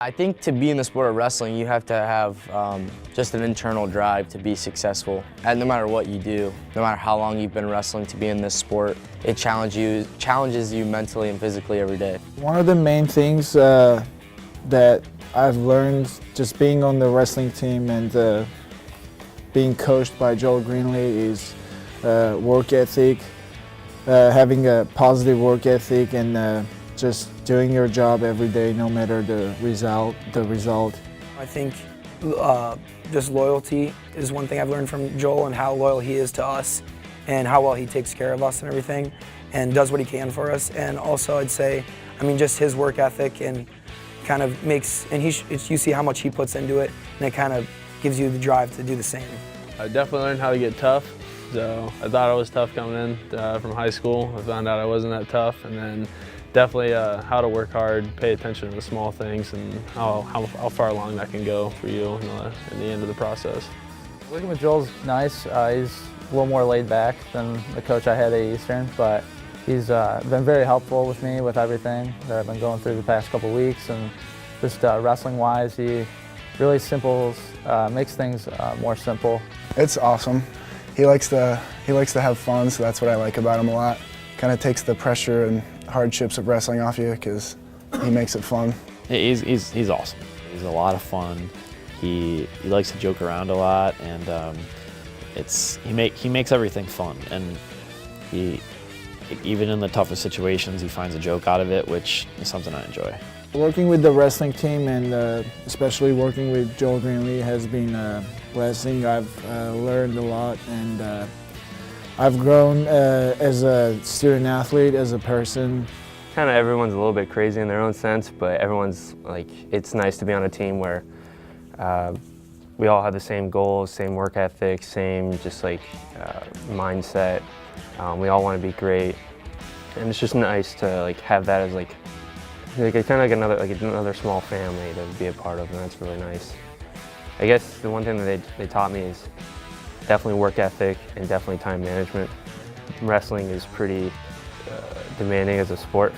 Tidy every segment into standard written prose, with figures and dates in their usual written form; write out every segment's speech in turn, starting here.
I think to be in the sport of wrestling, you have to have just an internal drive to be successful. And no matter what you do, no matter how long you've been wrestling, to be in this sport, it challenges you mentally and physically every day. One of the main things that I've learned just being on the wrestling team and being coached by Joel Greenlee is work ethic, having a positive work ethic, and just doing your job every day, no matter the result. I think just loyalty is one thing I've learned from Joel, and how loyal he is to us and how well he takes care of us and everything and does what he can for us. And also I'd say, just his work ethic and kind of makes, and you see how much he puts into it, and it kind of gives you the drive to do the same. I definitely learned how to get tough. So I thought I was tough coming in from high school. I found out I wasn't that tough, and then definitely how to work hard, pay attention to the small things, and how far along that can go for you in the end of the process. Working with Joel's nice. He's a little more laid back than the coach I had at Eastern, but he's been very helpful with me with everything that I've been going through the past couple weeks, and just wrestling-wise, he really makes things more simple. It's awesome. He likes to have fun, so that's what I like about him a lot. Kind of takes the pressure and hardships of wrestling off you because he makes it fun. He's awesome. He's a lot of fun. He likes to joke around a lot, and he makes everything fun. And even in the toughest situations, he finds a joke out of it, which is something I enjoy. Working with the wrestling team, and especially working with Joel Greenlee, has been a blessing. I've learned a lot, and I've grown as a student athlete, as a person. Kind of everyone's a little bit crazy in their own sense, but everyone's it's nice to be on a team where we all have the same goals, same work ethic, same mindset. We all want to be great, and it's just nice to have that as kind of another small family to be a part of, and that's really nice. I guess the one thing that they taught me is definitely work ethic and definitely time management. Wrestling is pretty demanding as a sport,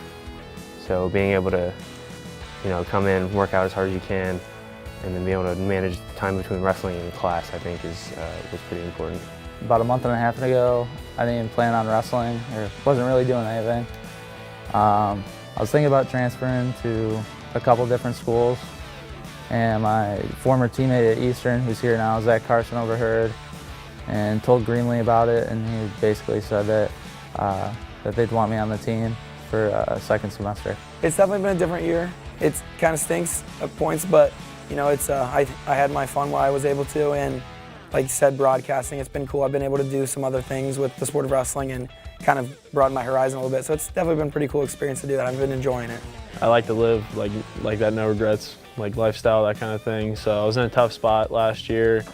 so being able to come in, work out as hard as you can, and then be able to manage the time between wrestling and class, I think was pretty important. About a month and a half ago, I didn't even plan on wrestling, or wasn't really doing anything. I was thinking about transferring to a couple different schools, and my former teammate at Eastern, who's here now, Zach Carson, overheard and told Greenlee about it, and he basically said that they'd want me on the team for a second semester. It's definitely been a different year. It kind of stinks at points, but I had my fun while I was able to, and like you said, broadcasting, it's been cool. I've been able to do some other things with the sport of wrestling and kind of broaden my horizon a little bit. So it's definitely been a pretty cool experience to do that. I've been enjoying it. I like to live like that no regrets lifestyle, that kind of thing. So I was in a tough spot last year.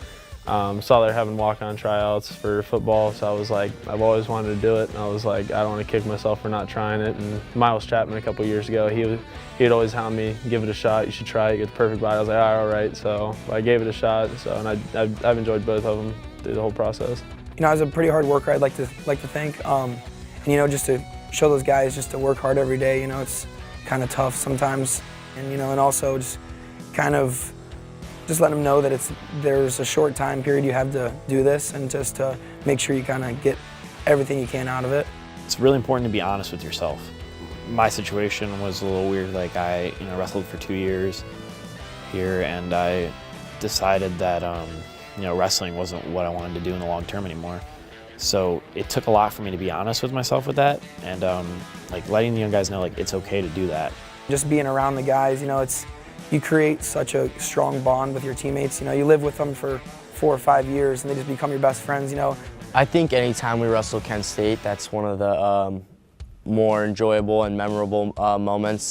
Saw they're having walk-on tryouts for football, so I was like, I've always wanted to do it, and I was like, I don't want to kick myself for not trying it. And Miles Chapman a couple years ago, he'd always hound me, give it a shot, you should try it, get the perfect body. I was like, all right, so I gave it a shot. So, and I've enjoyed both of them through the whole process. I was a pretty hard worker, I'd like to think, and just to show those guys just to work hard every day. It's kind of tough sometimes, and and also just kind of let them know that there's a short time period you have to do this, and just to make sure you kind of get everything you can out of it. It's really important to be honest with yourself. My situation was a little weird. I wrestled for 2 years here, and I decided that wrestling wasn't what I wanted to do in the long term anymore. So it took a lot for me to be honest with myself with that, and letting the young guys know it's okay to do that. Just being around the guys, you create such a strong bond with your teammates. You live with them for 4 or 5 years, and they just become your best friends. I think anytime we wrestle Kent State, that's one of the more enjoyable and memorable moments.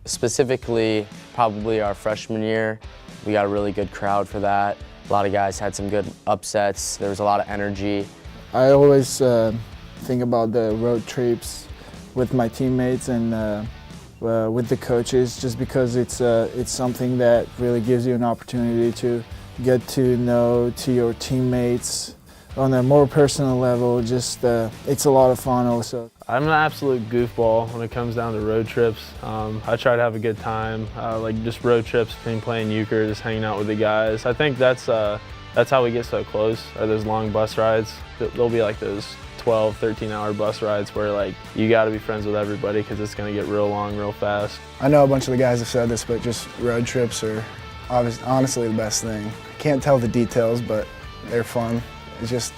Specifically, probably our freshman year. We got a really good crowd for that. A lot of guys had some good upsets. There was a lot of energy. I always think about the road trips with my teammates and with the coaches, just because it's something that really gives you an opportunity to get to know your teammates on a more personal level. It's a lot of fun also. I'm an absolute goofball when it comes down to road trips. I try to have a good time, like just road trips, playing euchre, just hanging out with the guys. I think that's how we get so close, are those long bus rides. There'll be like those 12, 13-hour bus rides where like you got to be friends with everybody because it's going to get real long real fast. I know a bunch of the guys have said this, but just road trips are honestly the best thing. Can't tell the details, but they're fun. It's just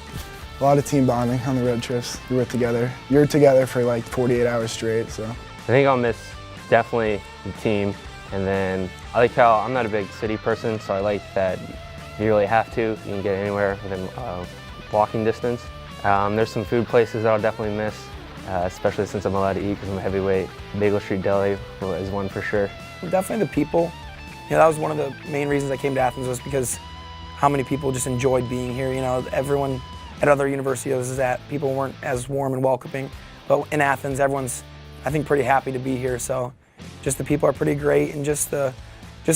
a lot of team bonding on the road trips. You're together for like 48 hours straight, so. I think I'll miss definitely the team, and then I like how I'm not a big city person, so I like that you really have to. You can get anywhere within walking distance. There's some food places that I'll definitely miss, especially since I'm allowed to eat because I'm a heavyweight. Bagel Street Deli is one for sure. Definitely the people. You know, that was one of the main reasons I came to Athens, was because how many people just enjoyed being here. You know, everyone at other universities is that people weren't as warm and welcoming, but in Athens, everyone's, I think, pretty happy to be here. So just the people are pretty great, and just the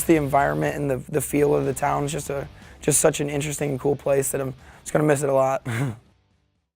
environment and the feel of the town is just such an interesting and cool place that I'm just gonna miss it a lot.